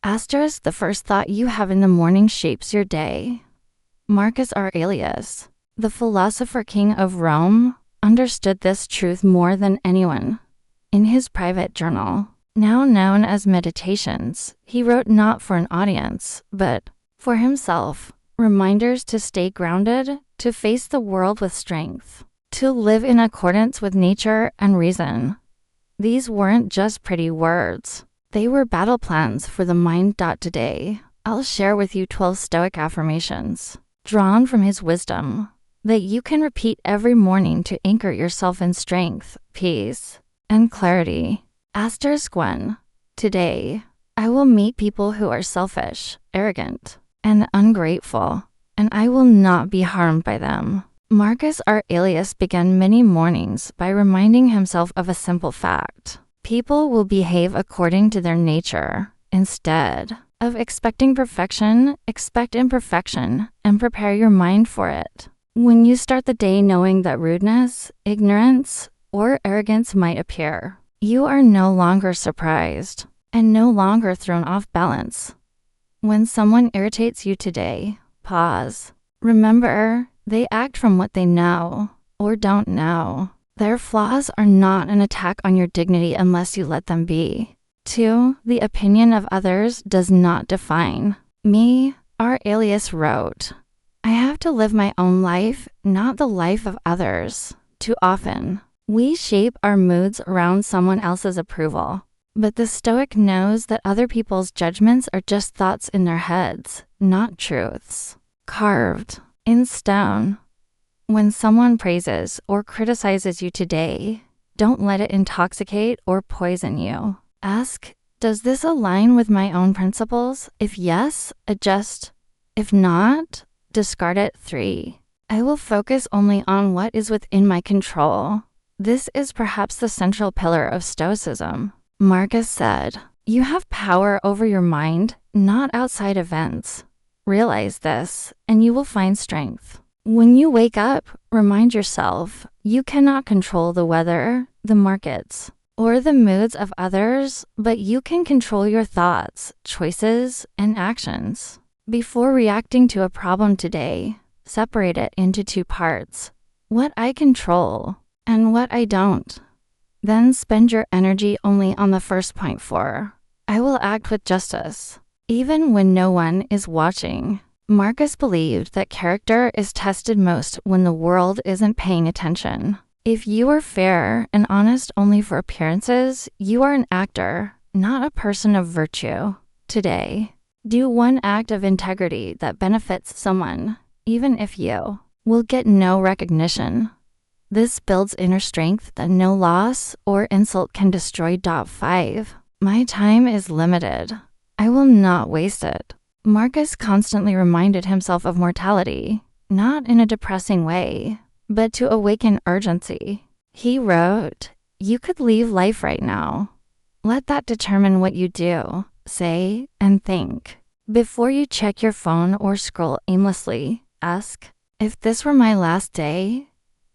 Asterisk, the first thought you have in the morning shapes your day. Marcus Aurelius, the philosopher king of Rome, understood this truth more than anyone. In his private journal, now known as Meditations, he wrote not for an audience, but for himself, reminders to stay grounded, to face the world with strength, to live in accordance with nature and reason. These weren't just pretty words. They were battle plans for the mind. Today, I'll share with you 12 Stoic affirmations, drawn from his wisdom, that you can repeat every morning to anchor yourself in strength, peace, and clarity. Asterisk 1. Today, I will meet people who are selfish, arrogant, and ungrateful, and I will not be harmed by them. Marcus Aurelius began many mornings by reminding himself of a simple fact. People will behave according to their nature. Instead of expecting perfection, expect imperfection and prepare your mind for it. When you start the day knowing that rudeness, ignorance, or arrogance might appear, you are no longer surprised and no longer thrown off balance. When someone irritates you today, pause. Remember, they act from what they know or don't know. Their flaws are not an attack on your dignity unless you let them be. 2. The opinion of others does not define me. Aurelius wrote, I have to live my own life, not the life of others. Too often, we shape our moods around someone else's approval. But the Stoic knows that other people's judgments are just thoughts in their heads, not truths. Carved in stone. When someone praises or criticizes you today, don't let it intoxicate or poison you. Ask, does this align with my own principles? If yes, adjust. If not, discard it. 3. I will focus only on what is within my control. This is perhaps the central pillar of Stoicism. Marcus said, you have power over your mind, not outside events. Realize this, and you will find strength. When you wake up, remind yourself, you cannot control the weather, the markets, or the moods of others, but you can control your thoughts, choices, and actions. Before reacting to a problem today, separate it into 2 parts. What I control and what I don't. Then spend your energy only on the first point. 4. I will act with justice, even when no one is watching. Marcus believed that character is tested most when the world isn't paying attention. If you are fair and honest only for appearances, you are an actor, not a person of virtue. Today, do one act of integrity that benefits someone, even if you will get no recognition. This builds inner strength that no loss or insult can destroy. 5. My time is limited. I will not waste it. Marcus constantly reminded himself of mortality, not in a depressing way, but to awaken urgency. He wrote, you could leave life right now. Let that determine what you do, say, and think. Before you check your phone or scroll aimlessly, ask, if this were my last day,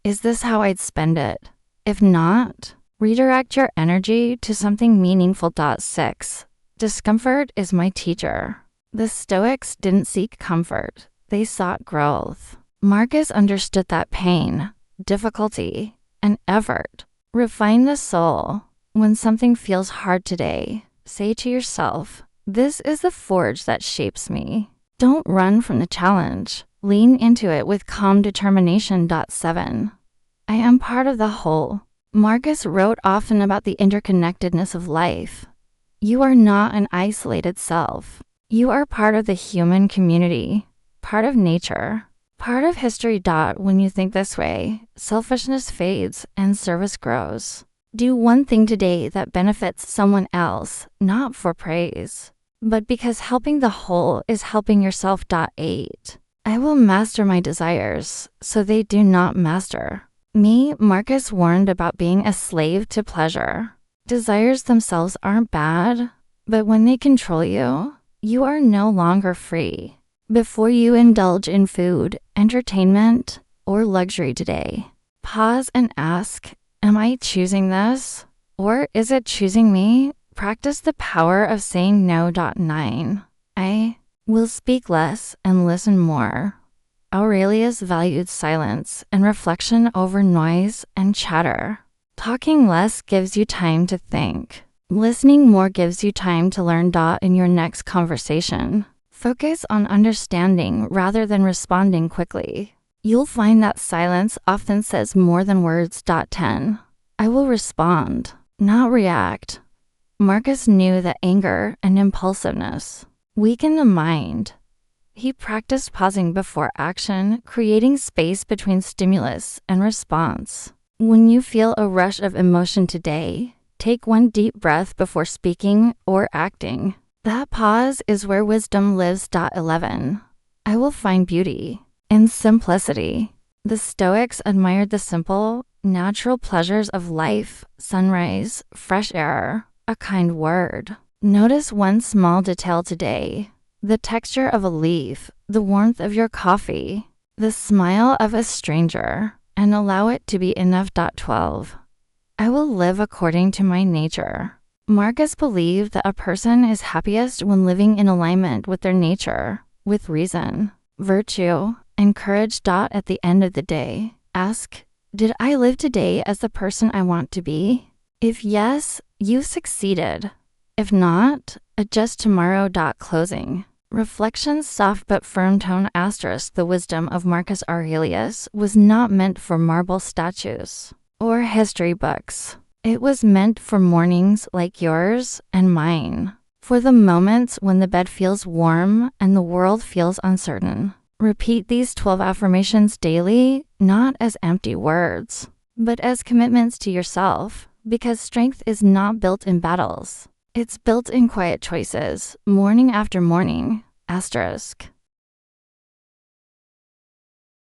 is this how I'd spend it? If not, redirect your energy to something meaningful. 6. Discomfort is my teacher. The Stoics didn't seek comfort, they sought growth. Marcus understood that pain, difficulty, and effort refine the soul. When something feels hard today, say to yourself, this is the forge that shapes me. Don't run from the challenge. Lean into it with calm determination. 7. I am part of the whole. Marcus wrote often about the interconnectedness of life. You are not an isolated self. You are part of the human community, part of nature, part of history. When you think this way, selfishness fades and service grows. Do one thing today that benefits someone else, not for praise, but because helping the whole is helping yourself. 8. I will master my desires, so they do not master me. Marcus warned about being a slave to pleasure. Desires themselves aren't bad, but when they control you, you are no longer free. Before you indulge in food, entertainment, or luxury today, pause and ask, am I choosing this? Or is it choosing me? Practice the power of saying no. 9. I will speak less and listen more. Aurelius valued silence and reflection over noise and chatter. Talking less gives you time to think. Listening more gives you time to learn. In your next conversation, focus on understanding rather than responding quickly. You'll find that silence often says more than words. 10. I will respond, not react. Marcus knew that anger and impulsiveness weaken the mind. He practiced pausing before action, creating space between stimulus and response. When you feel a rush of emotion today, take one deep breath before speaking or acting. That pause is where wisdom lives. 11. I will find beauty in simplicity. The Stoics admired the simple, natural pleasures of life: sunrise, fresh air, a kind word. Notice one small detail today: the texture of a leaf, the warmth of your coffee, the smile of a stranger, and allow it to be enough. 12. I will live according to my nature. Marcus believed that a person is happiest when living in alignment with their nature, with reason, virtue, and courage. At the end of the day, ask, did I live today as the person I want to be? If yes, you succeeded. If not, adjust tomorrow. Closing. Reflections, soft but firm tone. The wisdom of Marcus Aurelius was not meant for marble statues or history books. It was meant for mornings like yours and mine, for the moments when the bed feels warm and the world feels uncertain. Repeat these 12 affirmations daily, not as empty words, but as commitments to yourself, because strength is not built in battles. It's built in quiet choices, morning after morning.